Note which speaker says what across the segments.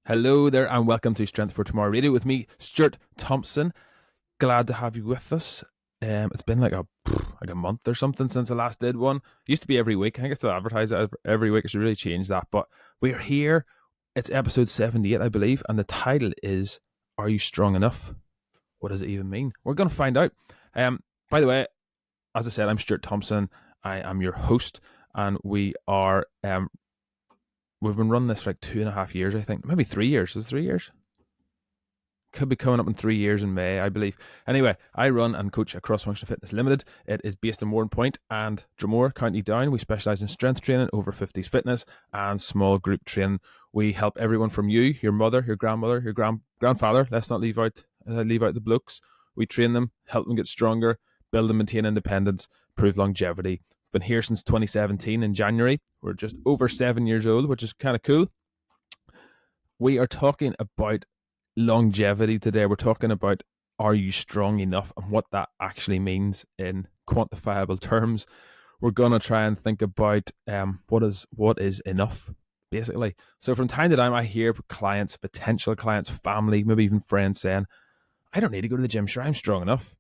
Speaker 1: Hello there, and welcome to Strength for Tomorrow Radio with me, Stuart Thompson. Glad to have you with us. It's been like a month or something since I last did one. It used to be every week. I think I still advertise it every week. I should really change that. But we're here. It's episode 78, I believe, and the title is "Are You Strong Enough?" What does it even mean? We're going to find out. By the way, as I said, I'm Stuart Thompson. I am your host, and we've been running this for like 2.5 years, I think. Maybe 3 years. Is it 3 years? Could be coming up in 3 years in May, I believe. Anyway, I run and coach at Cross Functional Fitness Limited. It is based in Mornpoint and Dromore, County Down. We specialise in strength training, over 50s fitness, and small group training. We help everyone from you, your mother, your grandmother, your grandfather. Let's not leave out the blokes. We train them, help them get stronger, build and maintain independence, prove longevity. Been here since 2017 in January. We're just over 7 years old, which is kind of cool. We are talking about longevity today. We're talking about, are you strong enough, and what that actually means in quantifiable terms. We're gonna try and think about what is enough, basically. So from time to time, I hear clients, potential clients, family, maybe even friends saying, "I don't need to go to the gym. Sure, I'm strong enough."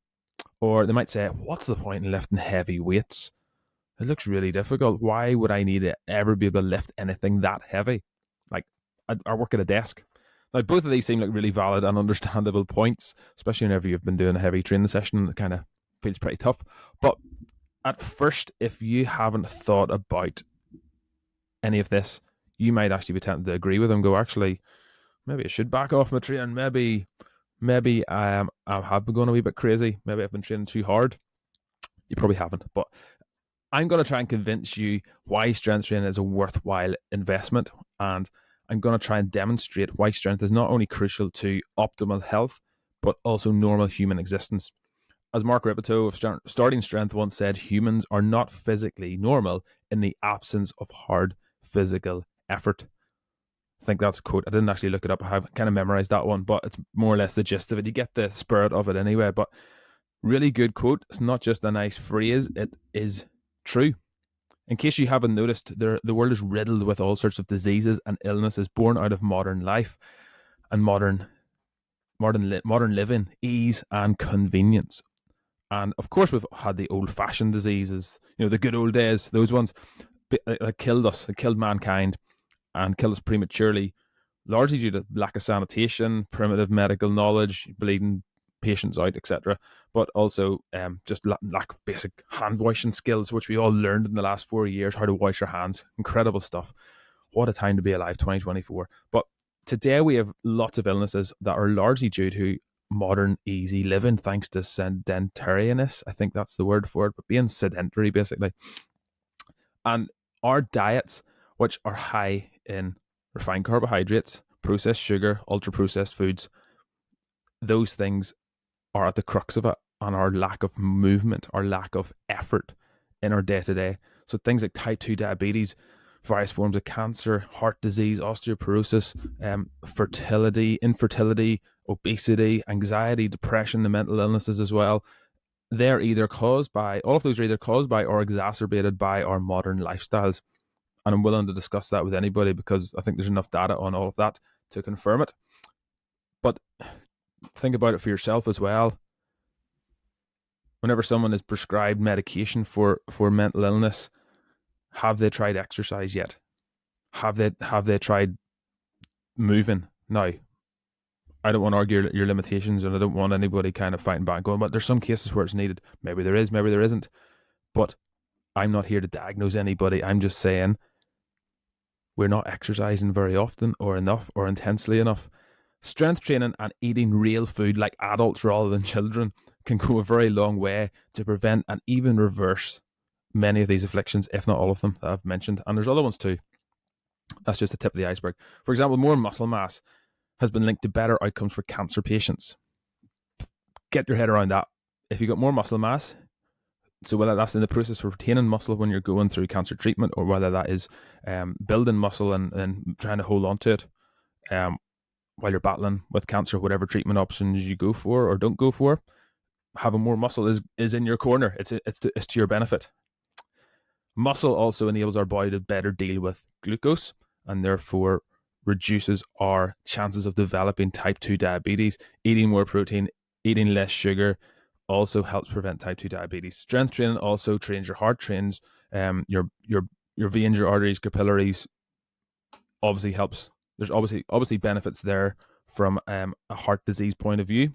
Speaker 1: Or they might say, "What's the point in lifting heavy weights? It looks really difficult. Why would I need to ever be able to lift anything that heavy? Like, I work at a desk." Now, both of these seem like really valid and understandable points, especially whenever you've been doing a heavy training session and it kind of feels pretty tough. But at first, if you haven't thought about any of this, you might actually be tempted to agree with them. Go, actually, maybe I should back off my training. Maybe I have been going a wee bit crazy. Maybe I've been training too hard. You probably haven't, but I'm going to try and convince you why strength training is a worthwhile investment, and I'm going to try and demonstrate why strength is not only crucial to optimal health, but also normal human existence. As Mark Rippetoe of Starting Strength once said, humans are not physically normal in the absence of hard physical effort. I think that's a quote. I didn't actually look it up. I have kind of memorized that one, but it's more or less the gist of it. You get the spirit of it anyway, but really good quote. It's not just a nice phrase, it is true. In case you haven't noticed, the world is riddled with all sorts of diseases and illnesses born out of modern life and modern living, ease and convenience. And of course, we've had the old-fashioned diseases, the good old days, those ones that killed us, that killed mankind, and killed us prematurely, largely due to lack of sanitation, primitive medical knowledge, bleeding patients out, etc. But also just lack of basic hand washing skills, which we all learned in the last 4 years, how to wash your hands. Incredible stuff. What a time to be alive, 2024. But today we have lots of illnesses that are largely due to modern easy living, thanks to sedentariness. I think that's the word for it, but being sedentary, basically. And our diets, which are high in refined carbohydrates, processed sugar, ultra-processed foods, those things are at the crux of it, and our lack of movement, our lack of effort in our day-to-day. So things like type 2 diabetes, various forms of cancer, heart disease, osteoporosis, infertility, obesity, anxiety, depression, the mental illnesses as well. All of those are either caused by or exacerbated by our modern lifestyles. And I'm willing to discuss that with anybody because I think there's enough data on all of that to confirm it. But think about it for yourself as well. Whenever someone is prescribed medication for mental illness, have they tried exercise yet? Have they tried moving? Now, I don't want to argue your limitations, and I don't want anybody kind of fighting back going, but there's some cases where it's needed. Maybe there is, maybe there isn't. But I'm not here to diagnose anybody. I'm just saying we're not exercising very often or enough or intensely enough. Strength training and eating real food like adults rather than children can go a very long way to prevent and even reverse many of these afflictions, if not all of them that I've mentioned. And there's other ones too. That's just the tip of the iceberg. For example, more muscle mass has been linked to better outcomes for cancer patients. Get your head around that. If you've got more muscle mass, so whether that's in the process of retaining muscle when you're going through cancer treatment, or whether that is building muscle and trying to hold on to it while you're battling with cancer, whatever treatment options you go for or don't go for, having more muscle is in your corner. It's to your benefit. Muscle also enables our body to better deal with glucose and therefore reduces our chances of developing type 2 diabetes. Eating more protein, eating less sugar also helps prevent type 2 diabetes. Strength training also trains your heart, trains your veins, your arteries, capillaries. Obviously helps. There's obviously benefits there from a heart disease point of view,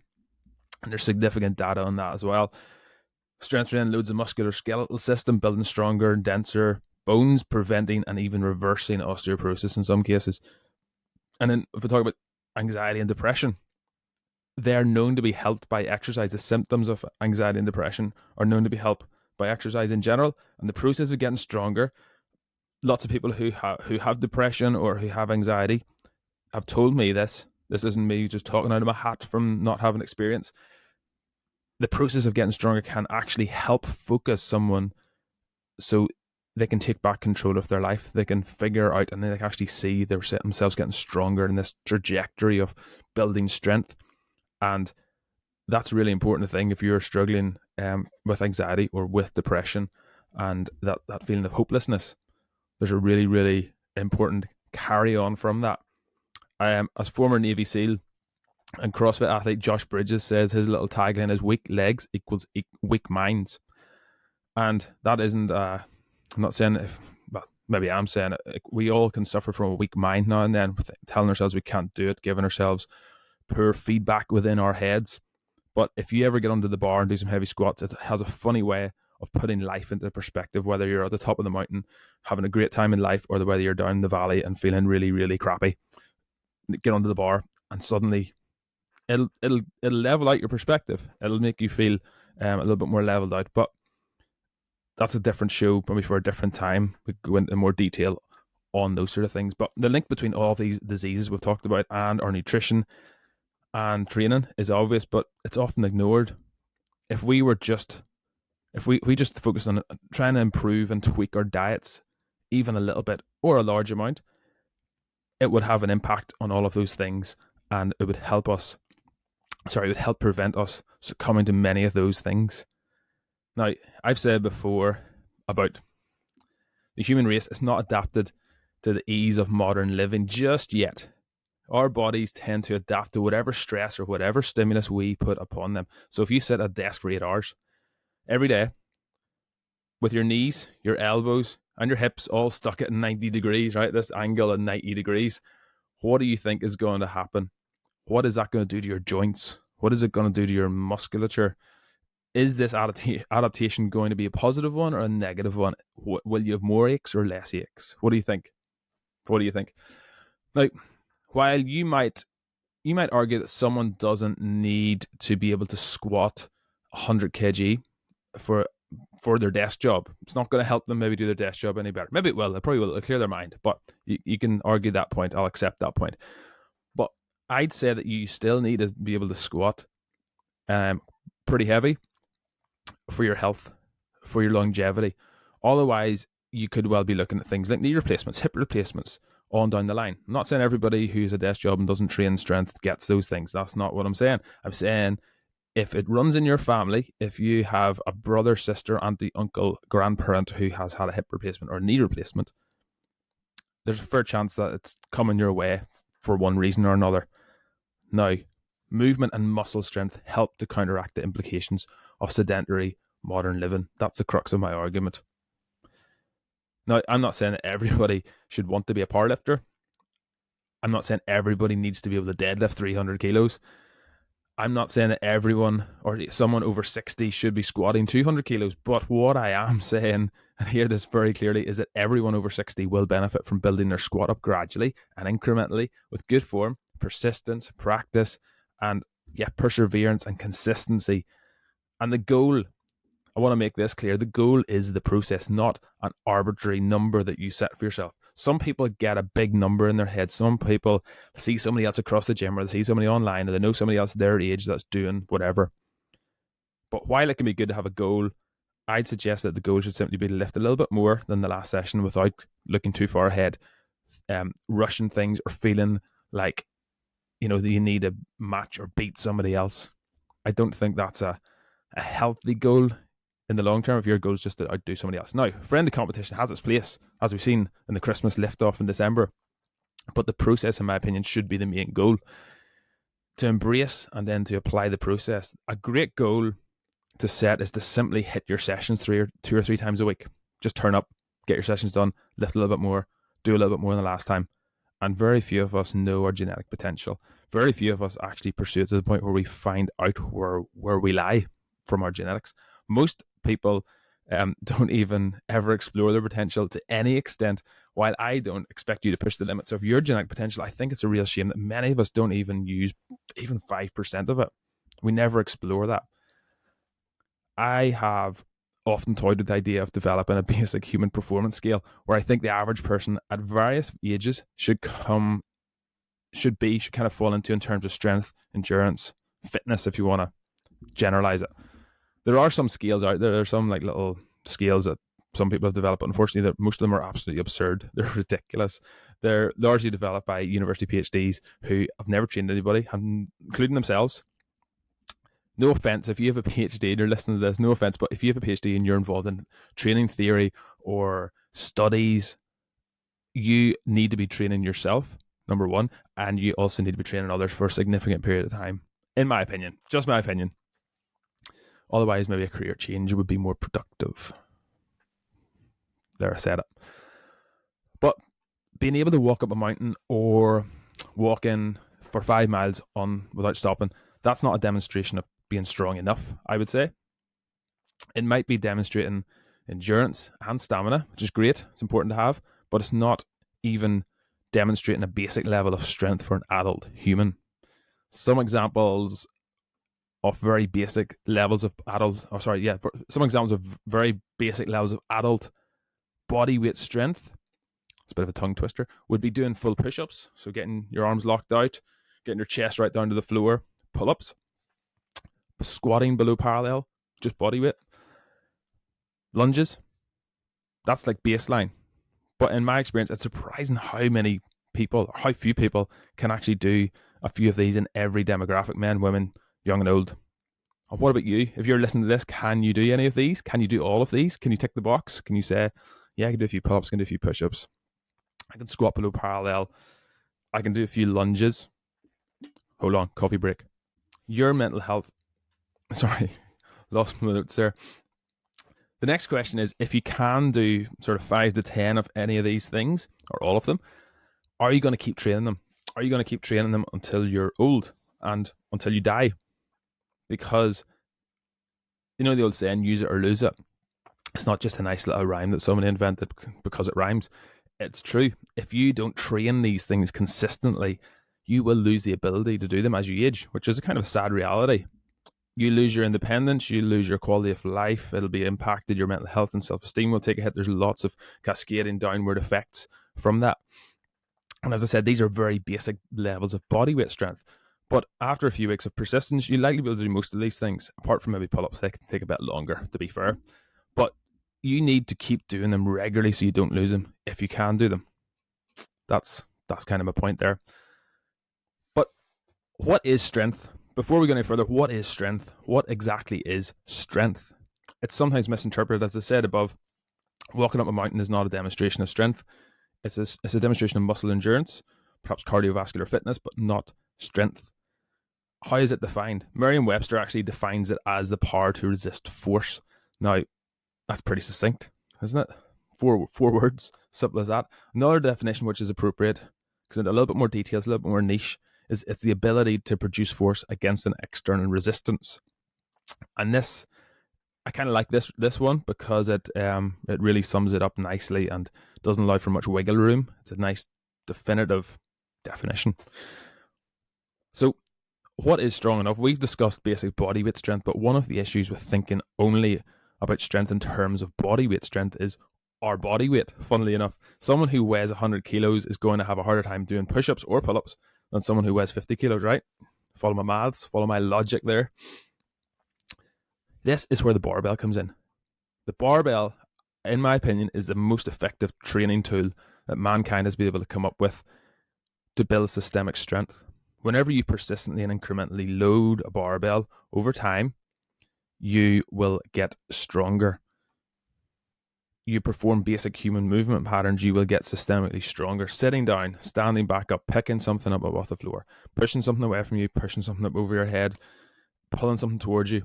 Speaker 1: and there's significant data on that as well. Strength training loads the muscular skeletal system, building stronger and denser bones, preventing and even reversing osteoporosis in some cases. And then if we talk about anxiety and depression, they're known to be helped by exercise. The symptoms of anxiety and depression are known to be helped by exercise in general, and the process of getting stronger. Lots of people who have depression or who have anxiety have told me this. This isn't me just talking out of my hat from not having experience. The process of getting stronger can actually help focus someone so they can take back control of their life. They can figure out and they can actually see themselves getting stronger in this trajectory of building strength. And that's a really important thing if you're struggling with anxiety or with depression and that feeling of hopelessness. There's a really, really important carry on from that. As former Navy SEAL and CrossFit athlete, Josh Bridges says his little tagline is "weak legs equals weak minds." And that isn't, I'm not saying well, maybe I'm saying it. We all can suffer from a weak mind now and then, with telling ourselves we can't do it, giving ourselves poor feedback within our heads. But if you ever get under the bar and do some heavy squats, it has a funny way of putting life into perspective, whether you're at the top of the mountain having a great time in life or whether you're down in the valley and feeling really, really crappy. Get under the bar and suddenly it'll level out your perspective. It'll make you feel a little bit more leveled out. But that's a different show, probably for a different time. We go into more detail on those sort of things. But the link between all of these diseases we've talked about and our nutrition and training is obvious, but it's often ignored. If we just focus on trying to improve and tweak our diets even a little bit or a large amount, it would have an impact on all of those things, and it would help prevent us succumbing to many of those things. Now, I've said before about the human race is not adapted to the ease of modern living just yet. Our bodies tend to adapt to whatever stress or whatever stimulus we put upon them. So if you sit at a desk for 8 hours every day with your knees, your elbows, and your hips all stuck at 90 degrees, right? This angle at 90 degrees, what do you think is going to happen? What is that going to do to your joints? What is it going to do to your musculature? Is this adaptation going to be a positive one or a negative one? Will you have more aches or less aches? What do you think? Now, while you might argue that someone doesn't need to be able to squat 100 kg for their desk job, it's not going to help them maybe do their desk job any better. Maybe it will. It probably will. It'll clear their mind. But you can argue that point. I'll accept that point. But I'd say that you still need to be able to squat pretty heavy for your health, for your longevity. Otherwise, you could well be looking at things like knee replacements, hip replacements on down the line. I'm not saying everybody who's a desk job and doesn't train strength gets those things. That's not what I'm saying. I'm saying if it runs in your family, if you have a brother, sister, auntie, uncle, grandparent who has had a hip replacement or a knee replacement, there's a fair chance that it's coming your way for one reason or another. Now, movement and muscle strength help to counteract the implications of sedentary modern living. That's the crux of my argument. Now, I'm not saying that everybody should want to be a powerlifter. I'm not saying everybody needs to be able to deadlift 300 kilos. I'm not saying that everyone or someone over 60 should be squatting 200 kilos. But what I am saying, and hear this very clearly, is that everyone over 60 will benefit from building their squat up gradually and incrementally with good form, persistence, practice, and perseverance and consistency. And the goal, I want to make this clear, the goal is the process, not an arbitrary number that you set for yourself. Some people get a big number in their head. Some people see somebody else across the gym or they see somebody online or they know somebody else their age that's doing whatever. But while it can be good to have a goal, I'd suggest that the goal should simply be to lift a little bit more than the last session without looking too far ahead, rushing things or feeling like, that you need to match or beat somebody else. I don't think that's a healthy goal in the long term if your goal is just to outdo somebody else. Now, friendly competition has its place, as we've seen in the Christmas liftoff in December. But the process, in my opinion, should be the main goal. To embrace and then to apply the process. A great goal to set is to simply hit your sessions two or three times a week. Just turn up, get your sessions done, lift a little bit more, do a little bit more than the last time. And very few of us know our genetic potential. Very few of us actually pursue it to the point where we find out where we lie from our genetics. Most people don't even ever explore their potential to any extent. While I don't expect you to push the limits of your genetic potential, I think it's a real shame that many of us don't even use even 5% of it. We never explore that. I have often toyed with the idea of developing a basic human performance scale where I think the average person at various ages should kind of fall into in terms of strength, endurance, fitness, if you want to generalize it. There are some scales out there. There's some like little scales that some people have developed, but unfortunately, most of them are absolutely absurd. They're ridiculous. They're largely developed by university PhDs who have never trained anybody, including themselves. No offense, if you have a PhD and you're listening to this, no offense, but if you have a PhD and you're involved in training theory or studies, you need to be training yourself, number one, and you also need to be training others for a significant period of time, in my opinion. Just my opinion. Otherwise, maybe a career change would be more productive. There, I said it. But being able to walk up a mountain or walk in for 5 miles without stopping, that's not a demonstration of being strong enough, I would say. It might be demonstrating endurance and stamina, which is great. It's important to have, but it's not even demonstrating a basic level of strength for an adult human. Some examples of very basic levels of some examples of very basic levels of adult body weight strength, it's a bit of a tongue twister, would be doing full push-ups, so getting your arms locked out, getting your chest right down to the floor, pull-ups, squatting below parallel, just body weight, lunges, that's like baseline. But in my experience, it's surprising how few people can actually do a few of these in every demographic, men, women, young and old. And what about you? If you're listening to this, can you do any of these? Can you do all of these? Can you tick the box? Can you say, yeah, I can do a few pull-ups, I can do a few push-ups, I can squat below parallel, I can do a few lunges. Hold on, coffee break. Your mental health, lost my notes there. The next question is, if you can do sort of 5 to 10 of any of these things, or all of them, are you going to keep training them? Are you going to keep training them until you're old and until you die? Because, you know the old saying, use it or lose it. It's not just a nice little rhyme that somebody invented because it rhymes. It's true. If you don't train these things consistently, you will lose the ability to do them as you age, which is a kind of sad reality. You lose your independence, you lose your quality of life, it'll be impacted, your mental health and self-esteem will take a hit. There's lots of cascading downward effects from that. And as I said, these are very basic levels of body weight strength. But after a few weeks of persistence, you'll likely be able to do most of these things, apart from maybe pull-ups. They can take a bit longer, to be fair. But you need to keep doing them regularly so you don't lose them if you can do them. That's kind of my point there. But what is strength? Before we go any further, what is strength? What exactly is strength? It's sometimes misinterpreted, as I said above. Walking up a mountain is not a demonstration of strength. It's a demonstration of muscle endurance, perhaps cardiovascular fitness, but not strength. How is it defined? Merriam-Webster actually defines it as the power to resist force. Now, that's pretty succinct, isn't it? Four words, simple as that. Another definition which is appropriate, because a little bit more details, a little bit more niche, is it's the ability to produce force against an external resistance. And this, I kind of like this one because it really sums it up nicely and doesn't allow for much wiggle room. It's a nice definitive definition. So what is strong enough? We've discussed basic body weight strength, but one of the issues with thinking only about strength in terms of body weight strength is our body weight. Funnily enough, someone who weighs 100 kilos is going to have a harder time doing push-ups or pull-ups than someone who weighs 50 kilos, right? Follow my maths, follow my logic there. This is where the barbell comes in. The barbell, in my opinion, is the most effective training tool that mankind has been able to come up with to build systemic strength. Whenever you persistently and incrementally load a barbell over time, you will get stronger. you perform basic human movement patterns, you will get systemically stronger. Sitting down, standing back up, picking something up off the floor, pushing something away from you, pushing something up over your head, pulling something towards you.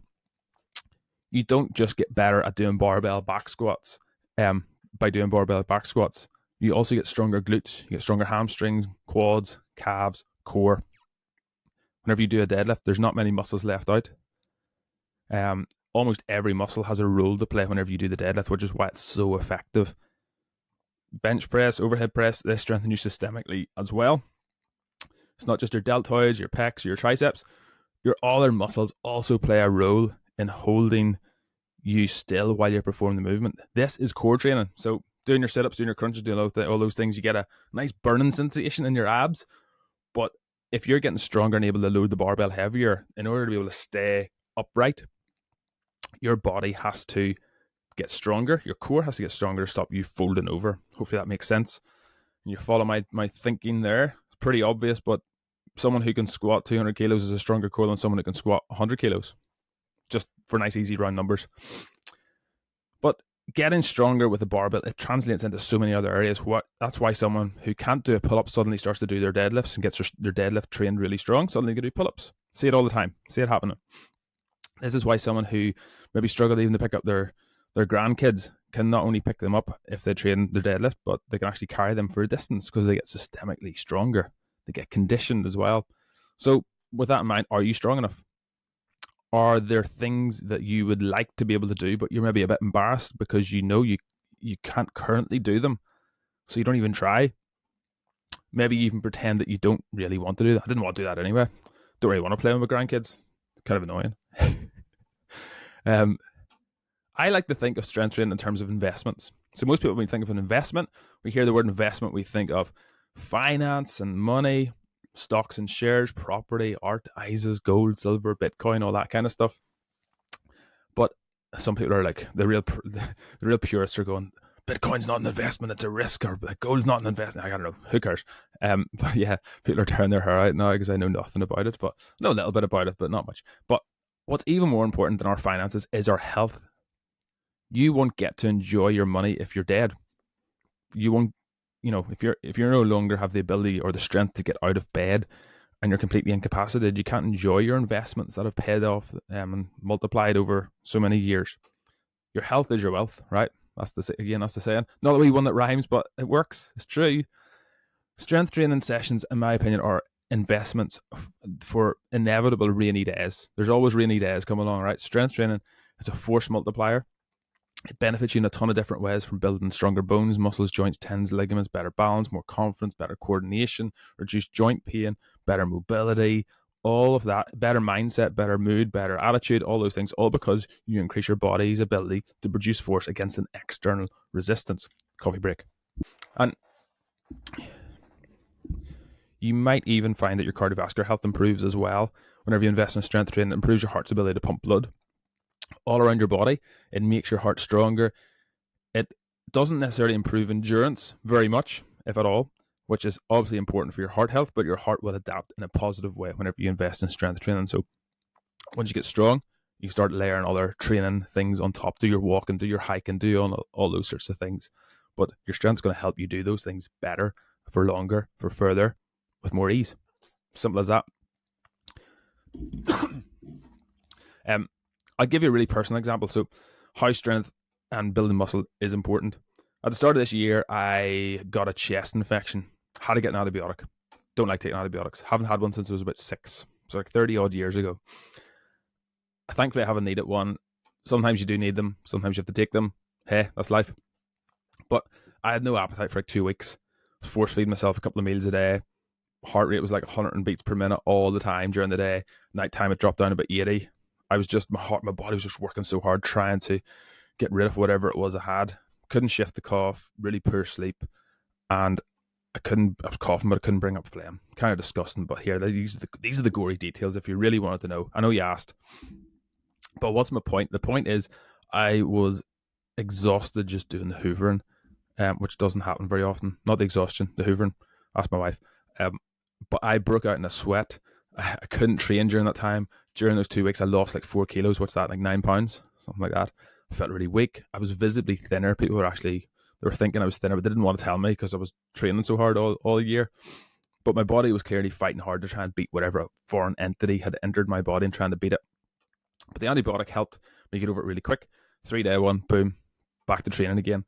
Speaker 1: You don't just get better at doing barbell back squats by doing barbell back squats. You also get stronger glutes, you get stronger hamstrings, quads, calves, core. Whenever you do a deadlift, there's not many muscles left out. Almost every muscle has a role to play whenever you do the deadlift, which is why it's so effective. Bench press, overhead press, they strengthen you systemically as well. It's not just your deltoids, your pecs, your triceps. Your other muscles also play a role in holding you still while you're performing the movement. This is core training. So doing your sit-ups, doing your crunches, doing all those things, you get a nice burning sensation in your abs. But if you're getting stronger and able to load the barbell heavier, in order to be able to stay upright, your body has to get stronger. Your core has to get stronger to stop you folding over. Hopefully that makes sense. And you follow my thinking there. It's pretty obvious, but someone who can squat 200 kilos is a stronger core than someone who can squat 100 kilos. Just for nice, easy round numbers. But getting stronger with the barbell, it translates into so many other areas. That's why someone who can't do a pull-up suddenly starts to do their deadlifts and gets their deadlift trained really strong. Suddenly they can do pull-ups. See it all the time. See it happening. This is why someone who maybe struggled even to pick up their grandkids can not only pick them up if they train their deadlift, but they can actually carry them for a distance because they get systemically stronger. They get conditioned as well. So with that in mind, are you strong enough? Are there things that you would like to be able to do, but you're maybe a bit embarrassed because you know you can't currently do them, so you don't even try? Maybe you even pretend that you don't really want to do that. I didn't want to do that anyway. Don't really want to play with my grandkids. Kind of annoying. I like to think of strength training in terms of investments. So most people, when we think of an investment, we hear the word investment, we think of finance and money, stocks and shares, property, art, ISAs, gold, silver, Bitcoin, all that kind of stuff. But some people are like, the real purists are going, Bitcoin's not an investment, it's a risk, or gold's not an investment. I don't know, who cares? But yeah, people are tearing their hair out now because I know nothing about it, but I know a little bit about it, but not much. But what's even more important than our finances is our health. You won't get to enjoy your money if you're dead. You won't, if you're no longer have the ability or the strength to get out of bed and you're completely incapacitated, you can't enjoy your investments that have paid off and multiplied over so many years. Your health is your wealth, right? That's the saying. Not the wee one that rhymes, but it works. It's true. Strength training sessions, in my opinion, are investments for inevitable rainy days. There's always rainy days come along, right? Strength training, it's a force multiplier. It benefits you in a ton of different ways, from building stronger bones, muscles, joints, tendons, ligaments, better balance, more confidence, better coordination, reduced joint pain, better mobility, all of that, better mindset, better mood, better attitude, all those things, all because you increase your body's ability to produce force against an external resistance. Coffee break. And you might even find that your cardiovascular health improves as well. Whenever you invest in strength training, it improves your heart's ability to pump blood all around your body. It makes your heart stronger. It doesn't necessarily improve endurance very much, if at all, which is obviously important for your heart health, but your heart will adapt in a positive way whenever you invest in strength training. So once you get strong, you start layering other training things on top. Do your walking, do your hiking, do all those sorts of things. But your strength's going to help you do those things better, for longer, for further, with more ease. Simple as that. I'll give you a really personal example. So how strength and building muscle is important. At the start of this year, I got a chest infection. Had to get an antibiotic. Don't like taking antibiotics. Haven't had one since I was about 6. So like 30 odd years ago. Thankfully, I haven't needed one. Sometimes you do need them. Sometimes you have to take them. Hey, that's life. But I had no appetite for like 2 weeks. Force feeding myself a couple of meals a day. Heart rate was like 100 beats per minute all the time during the day. Nighttime, it dropped down to about 80. I was just, my body was just working so hard trying to get rid of whatever it was I had. Couldn't shift the cough, really poor sleep. And I was coughing, but I couldn't bring up phlegm. Kind of disgusting, but here, these are the gory details if you really wanted to know. I know you asked. But what's my point? The point is, I was exhausted just doing the hoovering, which doesn't happen very often. Not the exhaustion, the hoovering. Ask my wife. But I broke out in a sweat. I couldn't train during that time. During those 2 weeks, I lost like 4 kilos. What's that? Like 9 pounds? Something like that. felt really weak. I was visibly thinner. People were actually, they were thinking I was thinner, but they didn't want to tell me because I was training so hard all year. But my body was clearly fighting hard to try and beat whatever foreign entity had entered my body and trying to beat it. But the antibiotic helped me get over it really quick. 3-day one, boom, back to training again.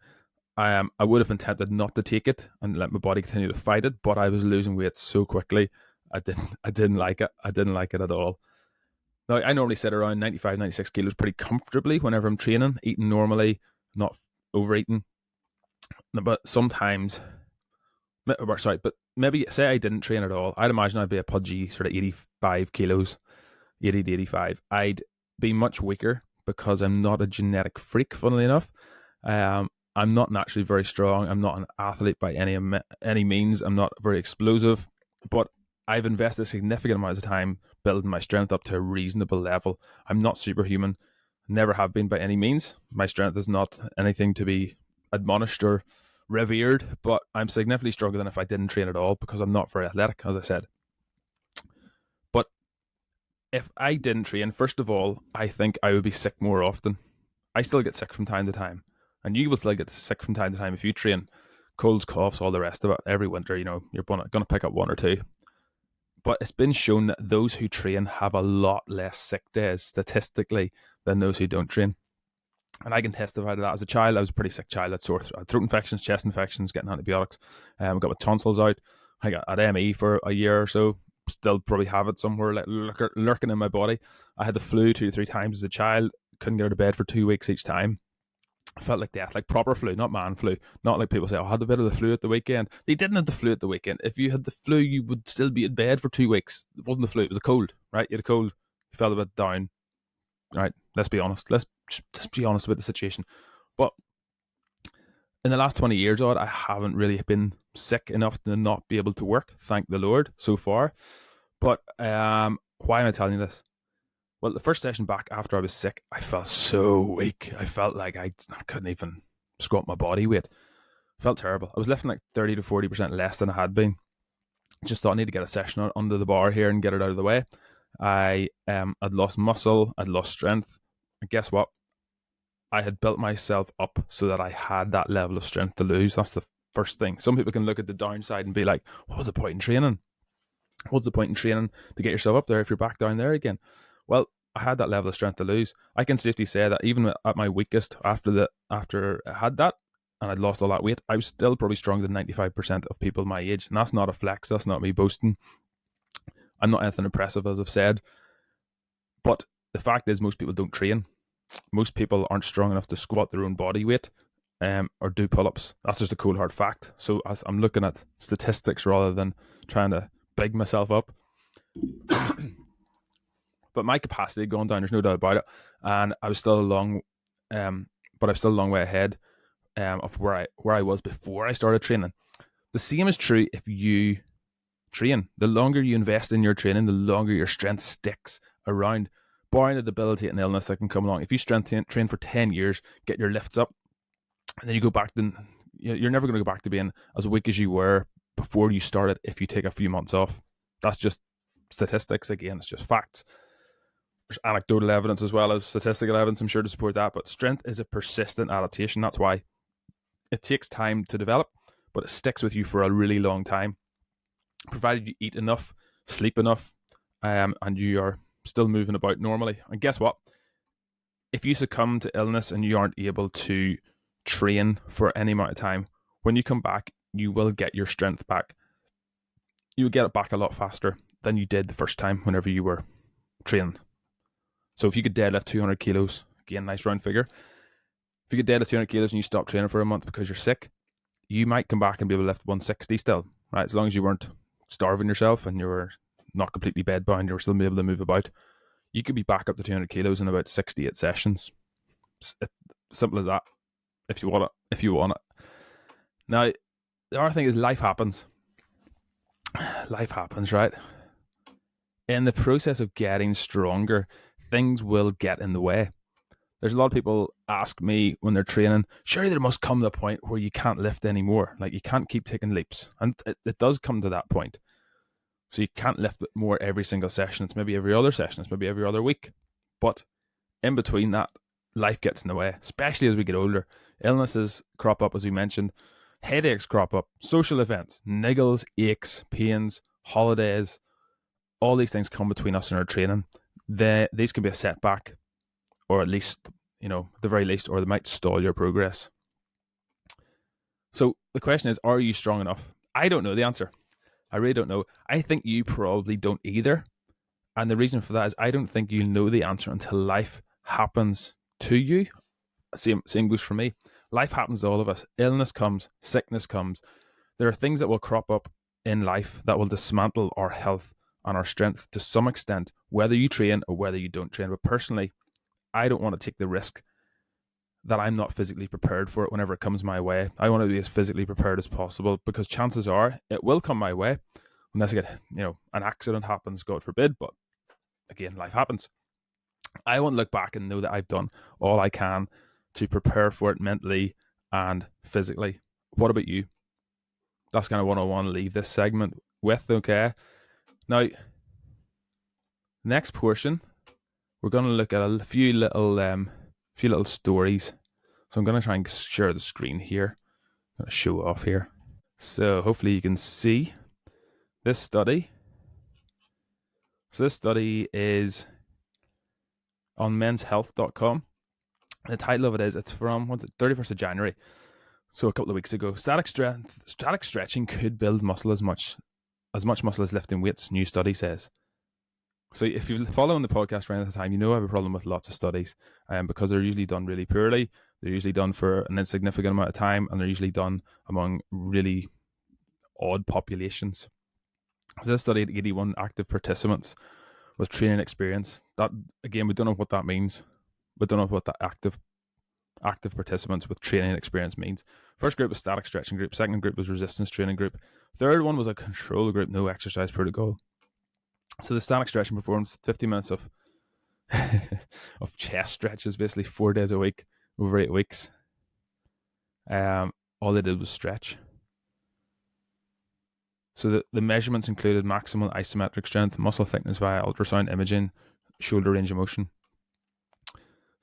Speaker 1: I would have been tempted not to take it and let my body continue to fight it, but I was losing weight so quickly. I didn't like it. I didn't like it at all. Now, I normally sit around 95, 96 kilos pretty comfortably whenever I'm training, eating normally, not overeating. But sometimes, but maybe say I didn't train at all, I'd imagine I'd be a pudgy sort of 85 kilos, 80 to 85. I'd be much weaker because I'm not a genetic freak, funnily enough. I'm not naturally very strong. I'm not an athlete by any means. I'm not very explosive, but I've invested significant amounts of time building my strength up to a reasonable level. I'm not superhuman, never have been by any means. My strength is not anything to be admonished or revered, but I'm significantly stronger than if I didn't train at all because I'm not very athletic, as I said. But if I didn't train, first of all, I think I would be sick more often. I still get sick from time to time, and you will still get sick from time to time if you train. Colds, coughs, all the rest of it. Every winter, you're going to pick up one or two. But it's been shown that those who train have a lot less sick days statistically than those who don't train. And I can testify to that. As a child, I was a pretty sick child. I had sore throat infections, chest infections, getting antibiotics. I got my tonsils out. I got at ME for a year or so. Still probably have it somewhere like lurking in my body. I had the flu 2 to 3 times as a child. Couldn't get out of bed for 2 weeks each time. I felt like death, like proper flu, not man flu. Not like people say, I had a bit of the flu at the weekend. They didn't have the flu at the weekend. If you had the flu, you would still be in bed for 2 weeks. It wasn't the flu, it was a cold, right? You had a cold, you felt a bit down. Right, let's be honest. Let's just be honest about the situation. But in the last 20 years odd, I haven't really been sick enough to not be able to work, thank the Lord, so far. But why am I telling you this? Well, the first session back after I was sick, I felt so weak. I felt like I couldn't even squat my body weight. I felt terrible. I was lifting like 30 to 40% less than I had been. Just thought I need to get a session under the bar here and get it out of the way. I'd lost muscle, I'd lost strength. And guess what? I had built myself up so that I had that level of strength to lose. That's the first thing. Some people can look at the downside and be like, what was the point in training? What's the point in training to get yourself up there if you're back down there again? Well, I had that level of strength to lose. I can safely say that even at my weakest, after I had that and I'd lost all that weight, I was still probably stronger than 95% of people my age. And that's not a flex. That's not me boasting. I'm not anything impressive, as I've said. But the fact is, most people don't train. Most people aren't strong enough to squat their own body weight or do pull-ups. That's just a cold hard fact. So as I'm looking at statistics rather than trying to big myself up. But my capacity had gone down, there's no doubt about it. And I was still but I was still a long way ahead of where I was before I started training. The same is true if you train. The longer you invest in your training, the longer your strength sticks around, barring a debilitating illness that can come along. If you train for 10 years, get your lifts up, and then you go back, then you're never going to go back to being as weak as you were before you started if you take a few months off. That's just statistics. Again, it's just facts. There's anecdotal evidence as well as statistical evidence, I'm sure, to support that. But strength is a persistent adaptation. That's why it takes time to develop, but it sticks with you for a really long time, provided you eat enough, sleep enough, and you are still moving about normally. And guess what? If you succumb to illness and you aren't able to train for any amount of time, when you come back, you will get your strength back. You will get it back a lot faster than you did the first time whenever you were training. So if you could deadlift 200 kilos, again, nice round figure. If you could deadlift 200 kilos and you stop training for a month because you're sick, you might come back and be able to lift 160 still, right? As long as you weren't starving yourself and you were not completely bedbound, you were still able to move about. You could be back up to 200 kilos in about 68 sessions. It's simple as that. If you want it. Now, the other thing is life happens. Life happens, right? In the process of getting stronger, things will get in the way. There's a lot of people ask me when they're training, surely there must come to a point where you can't lift anymore. Like you can't keep taking leaps. And it does come to that point. So you can't lift more every single session. It's maybe every other session. It's maybe every other week. But in between that, life gets in the way, especially as we get older. Illnesses crop up, as we mentioned. Headaches crop up, social events, niggles, aches, pains, holidays, all these things come between us and our training. These can be a setback, or at least, at the very least, or they might stall your progress. So the question is, are you strong enough? I don't know the answer. I really don't know. I think you probably don't either. And the reason for that is I don't think you'll know the answer until life happens to you. Same goes for me. Life happens to all of us. Illness comes, sickness comes. There are things that will crop up in life that will dismantle our health and our strength to some extent, whether you train or whether you don't train. But personally, I don't want to take the risk that I'm not physically prepared for it whenever it comes my way. I want to be as physically prepared as possible, because chances are it will come my way unless I get, an accident happens, God forbid. But again, life happens. I want to look back and know that I've done all I can to prepare for it mentally and physically. What about you? That's kind of what I want to leave this segment with, okay? Now, next portion, we're going to look at a few little stories. So I'm going to try and share the screen here. I'm going to show off here. So hopefully you can see this study. So this study is on menshealth.com. The title of it is, it's from, 31st of January. So a couple of weeks ago. Static stretching could build muscle as much muscle as lifting weights, new study says. So if you're following the podcast around the time, I have a problem with lots of studies, because they're usually done really poorly. They're usually done for an insignificant amount of time, and they're usually done among really odd populations. So this study had 81 active participants with training experience. That, again, we don't know what that means. We don't know what that active participants with training experience means. First group was static stretching group. Second group was resistance training group. Third one was a control group, no exercise protocol. So the static stretching performed 50 minutes of of chest stretches, basically 4 days a week over 8 weeks. All they did was stretch. So the measurements included maximal isometric strength, muscle thickness via ultrasound imaging, shoulder range of motion.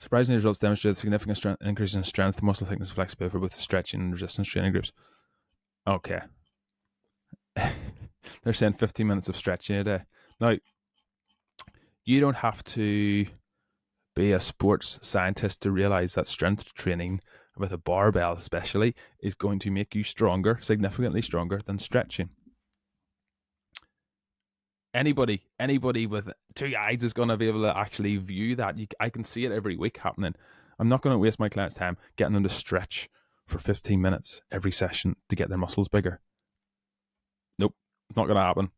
Speaker 1: Surprisingly, results demonstrated significant increase in strength, muscle thickness, and flexibility for both the stretching and resistance training groups. Okay. They're saying 15 minutes of stretching a day. Now, you don't have to be a sports scientist to realize that strength training with a barbell especially is going to make you stronger, significantly stronger than stretching. Anybody with two eyes is going to be able to actually view that. I can see it every week happening. I'm not going to waste my clients' time getting them to stretch for 15 minutes every session to get their muscles bigger. Nope, it's not going to happen.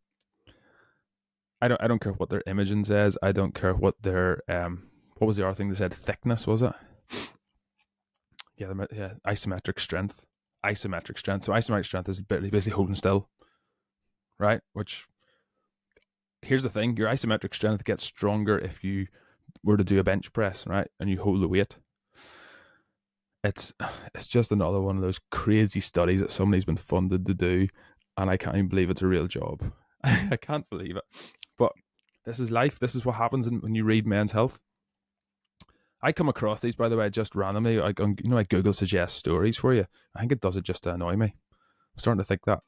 Speaker 1: I don't care what their imaging says. I don't care what their what was the other thing they said? Thickness, was it? Yeah, isometric strength. So isometric strength is basically holding still, right? Which, here's the thing, your isometric strength gets stronger if you were to do a bench press, right? And you hold the weight. It's just another one of those crazy studies that somebody's been funded to do, and I can't even believe it's a real job. I can't believe it. But this is life. This is what happens when you read Men's Health. I come across these, by the way, just randomly. I Google suggests stories for you. I think it does it just to annoy me. I'm starting to think that.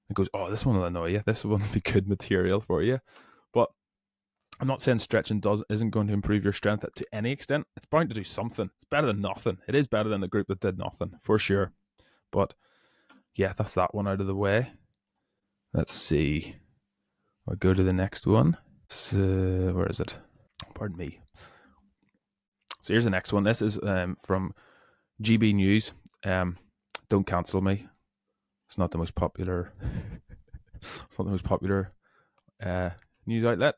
Speaker 1: It goes, oh, this one will annoy you. This one will be good material for you. But I'm not saying stretching isn't going to improve your strength to any extent. It's bound to do something. It's better than nothing. It is better than the group that did nothing, for sure. But yeah, that's that one out of the way. Let's see. I'll go to the next one. So, where is it? Pardon me. So here's the next one. This is from GB News. Don't cancel me. It's not the most popular. It's not the most popular news outlet.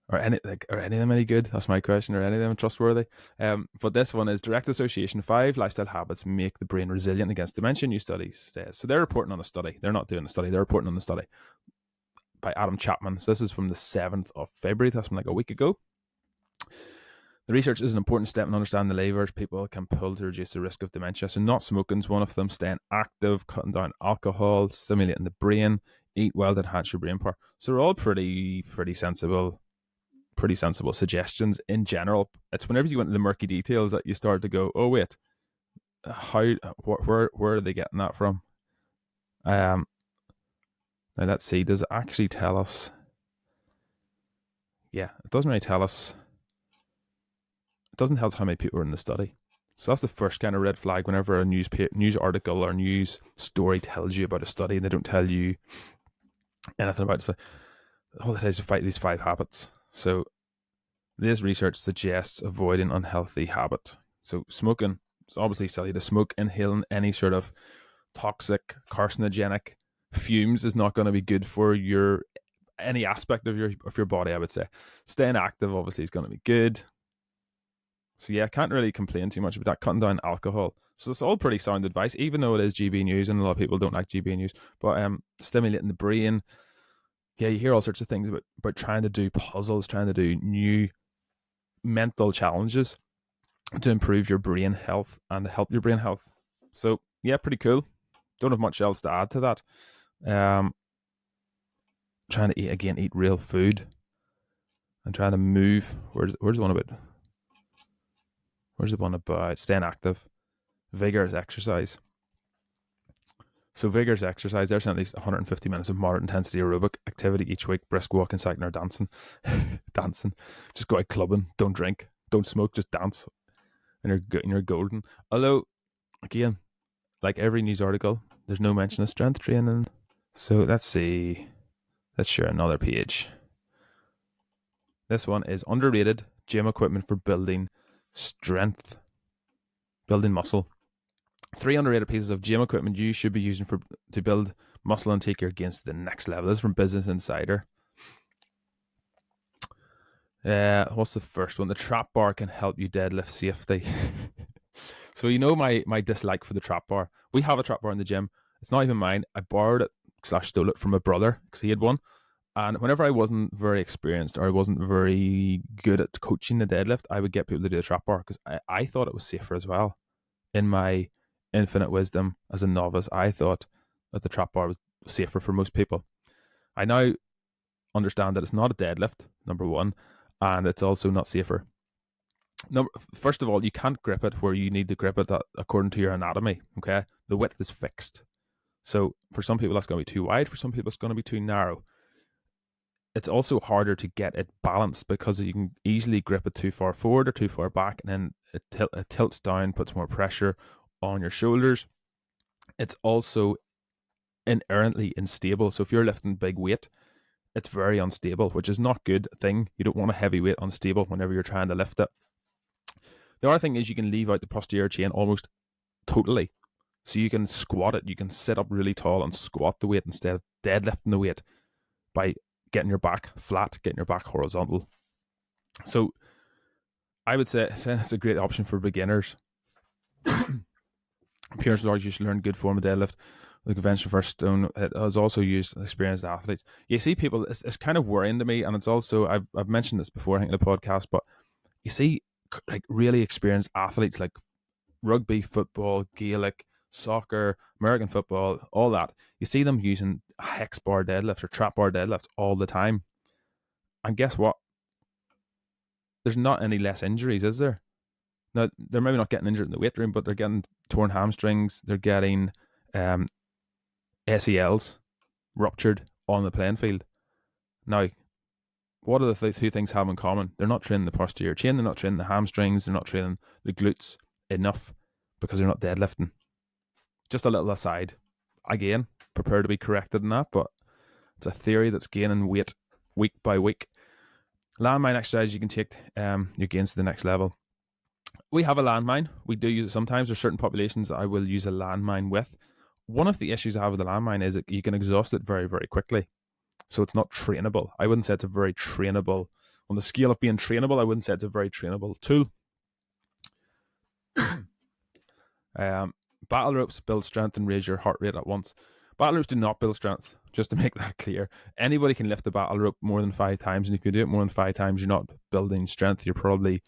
Speaker 1: Are any of them any good? That's my question. Are any of them trustworthy? But this one is direct association. 5 lifestyle habits make the brain resilient against dementia. New studies says. So they're reporting on a study. They're not doing a study. They're reporting on the study by Adam Chapman. So this is from the 7th of February. That's from like a week ago. The research is an important step in understanding the levers people can pull to reduce the risk of dementia. So not smoking is one of them, staying active, cutting down alcohol, stimulating the brain, eat well to enhance your brain power. So they're all pretty sensible pretty sensible suggestions in general. It's whenever you went into the murky details that you start to go, oh wait, where are they getting that from? Now let's see. Does it actually tell us? Yeah, it doesn't really tell us. It doesn't tell us how many people are in the study. So that's the first kind of red flag. Whenever a news article or news story tells you about a study and they don't tell you anything about it, so all it is to fight these 5 habits. So this research suggests avoiding unhealthy habit. So smoking, it's obviously silly to smoke. Inhaling any sort of toxic, carcinogenic fumes is not going to be good for any aspect of your body, I would say. Staying active obviously is going to be good. So yeah, I can't really complain too much about that. Cutting down alcohol. So it's all pretty sound advice, even though it is GB News and a lot of people don't like GB News. But stimulating the brain. Yeah, you hear all sorts of things about trying to do puzzles, trying to do new mental challenges to improve your brain health and to help your brain health. So yeah, pretty cool. Don't have much else to add to that. Trying to eat real food and trying to move. Where's the one about? Where's the one about staying active? Vigorous exercise. So vigorous exercise, there's at least 150 minutes of moderate intensity aerobic activity each week. Brisk walking, cycling, or dancing. Dancing. Just go out clubbing. Don't drink. Don't smoke. Just dance. And you're golden. Although, again, like every news article, there's no mention of strength training. So let's see. Let's share another page. This one is underrated gym equipment for building strength, building muscle. 3 underrated pieces of gym equipment you should be using to build muscle and take your gains to the next level. This is from Business Insider. What's the first one? The trap bar can help you deadlift safely. So you know my dislike for the trap bar. We have a trap bar in the gym. It's not even mine. I borrowed it / stole it from my brother because he had one. And whenever I wasn't very experienced or I wasn't very good at coaching the deadlift, I would get people to do the trap bar because I thought it was safer as well. In my infinite wisdom as a novice, I thought that the trap bar was safer for most people. I now understand that it's not a deadlift, number one, and it's also not safer. First of all, you can't grip it where you need to grip it according to your anatomy, okay? The width is fixed. So for some people, that's going to be too wide. For some people, it's going to be too narrow. It's also harder to get it balanced because you can easily grip it too far forward or too far back, and then it tilts down, puts more pressure on your shoulders. It's also inherently unstable. So if you're lifting big weight, it's very unstable, which is not a good thing. You don't want a heavy weight unstable whenever you're trying to lift it. The other thing is you can leave out the posterior chain almost totally. So you can squat it. You can sit up really tall and squat the weight instead of deadlifting the weight by getting your back flat, getting your back horizontal. So I would say it's a great option for beginners. Pierce Lodge, you should learn good form of deadlift. The convention first stone, it has also used experienced athletes. You see people, it's kind of worrying to me, and it's also, I've mentioned this before, I think, in the podcast, but you see like really experienced athletes like rugby, football, Gaelic, soccer, American football, all that. You see them using hex bar deadlifts or trap bar deadlifts all the time. And guess what? There's not any less injuries, is there? Now, they're maybe not getting injured in the weight room, but they're getting torn hamstrings, they're getting ACLs ruptured on the playing field. Now, what do the two things have in common? They're not training the posterior chain, they're not training the hamstrings, they're not training the glutes enough because they're not deadlifting. Just a little aside. Again, prepare to be corrected in that, but it's a theory that's gaining weight week by week. Landmine exercise, you can take your gains to the next level. We have a landmine. We do use it sometimes. There's certain populations that I will use a landmine with. One of the issues I have with the landmine is that you can exhaust it very, very quickly. So it's not trainable. I wouldn't say it's a very trainable, on the scale of being trainable, I wouldn't say it's a very trainable tool. Battle ropes build strength and raise your heart rate at once. Battle ropes do not build strength, just to make that clear. Anybody can lift the battle rope more than 5 times, and if you do it more than 5 times, you're not building strength, you're probably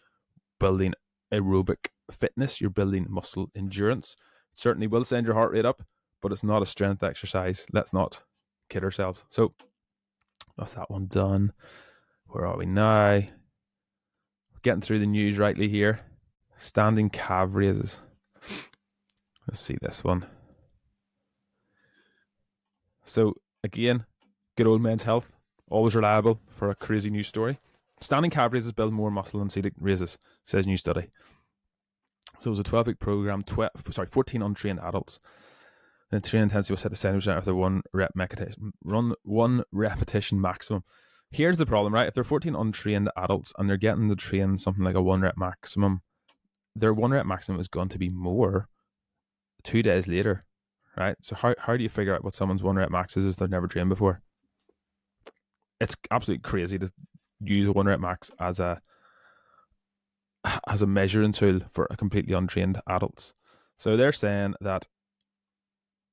Speaker 1: building aerobic fitness, you're building muscle endurance. It certainly will send your heart rate up, but it's not a strength exercise. Let's not kid ourselves. So that's that one done. Where are we now? getting through the news rightly here. Standing calf raises. Let's see this one. So again, good old Men's Health, always reliable for a crazy news story. Standing calf raises build more muscle than seated raises, says new study. So it was a 12-week program, 14 untrained adults. The training intensity was set to 70% after one repetition maximum. Here's the problem, right? If they're 14 untrained adults and they're getting to train something like a 1 rep maximum, their 1 rep maximum is going to be more 2 days later, right? So how do you figure out what someone's 1 rep max is if they've never trained before? It's absolutely crazy to use a 1 rep max as a measuring tool for a completely untrained adults. So they're saying that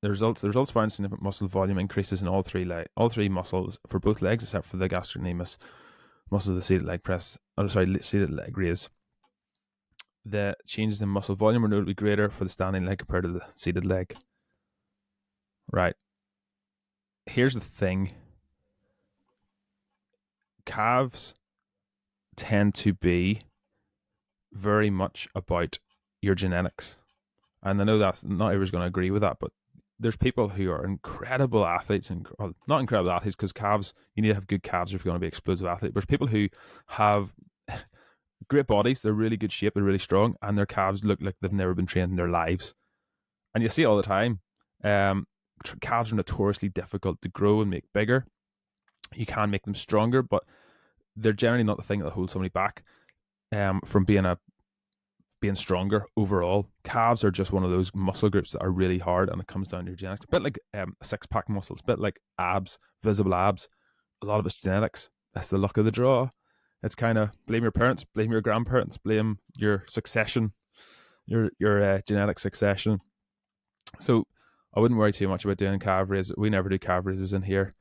Speaker 1: the results found significant muscle volume increases in all three muscles for both legs except for the gastrocnemius muscle of the seated leg press. Seated leg raise. The changes in muscle volume are notably greater for the standing leg compared to the seated leg. Right. Here's the thing. Calves tend to be very much about your genetics. And I know that's not everyone's going to agree with that, but there's people who are incredible athletes, and not incredible athletes because calves, you need to have good calves if you're going to be an explosive athlete. There's people who have great bodies, they're really good shape, they're really strong, and their calves look like they've never been trained in their lives. And you see it all the time. Calves are notoriously difficult to grow and make bigger. You can make them stronger, but they're generally not the thing that holds somebody back from being stronger overall. Calves are just one of those muscle groups that are really hard, and it comes down to your genetics. A bit like six-pack muscles, a bit like abs, visible abs. A lot of it's genetics. That's the luck of the draw. It's kind of blame your parents, blame your grandparents, blame your succession, your genetic succession. So I wouldn't worry too much about doing calf raises. We never do calf raises in here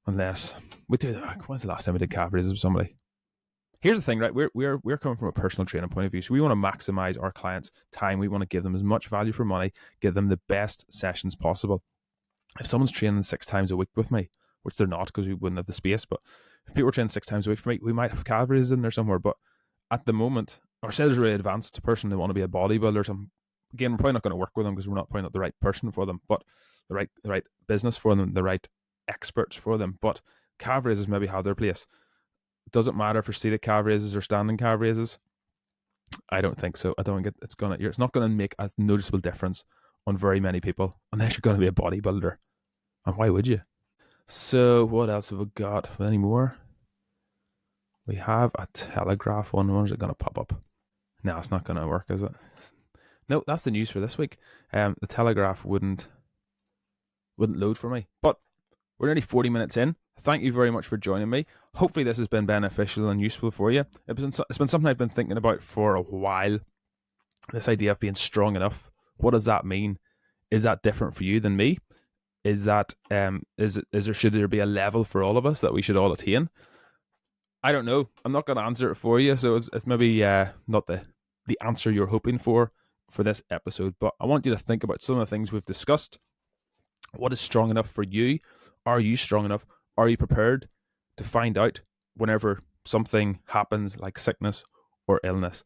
Speaker 1: unless we do. When's the last time we did calf raises with somebody? Here's the thing, right? We're coming from a personal training point of view, so we want to maximize our clients' time. We want to give them as much value for money, give them the best sessions possible. If someone's training 6 times a week with me, which they're not because we wouldn't have the space, but if people are training 6 times a week for me, we might have calf raises in there somewhere. But at the moment, or say there's a really advanced person who want to be a bodybuilder or something, again, we're probably not going to work with them because we're not probably not the right person for them, but the right business for them, the right experts for them. But calf raises maybe have their place. Doesn't matter for seated calf raises or standing calf raises. I don't think so. I don't think it's not going to make a noticeable difference on very many people unless you're going to be a bodybuilder. And why would you? So what else have we got? Any more? We have a Telegraph one. When is it going to pop up? No, it's not going to work, is it? No, that's the news for this week. The Telegraph wouldn't load for me. But we're nearly 40 minutes in. Thank you very much for joining me. Hopefully this has been beneficial and useful for you. It's been something I've been thinking about for a while. This idea of being strong enough. What does that mean? Is that different for you than me? Is that should there be a level for all of us that we should all attain? I don't know. I'm not going to answer it for you, so it's maybe not the answer you're hoping for this episode. But I want you to think about some of the things we've discussed. What is strong enough for you? Are you strong enough? Are you prepared to find out whenever something happens like sickness or illness?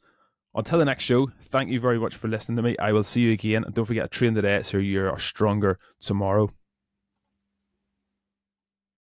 Speaker 1: Until the next show, thank you very much for listening to me. I will see you again. And don't forget to train today so you are stronger tomorrow.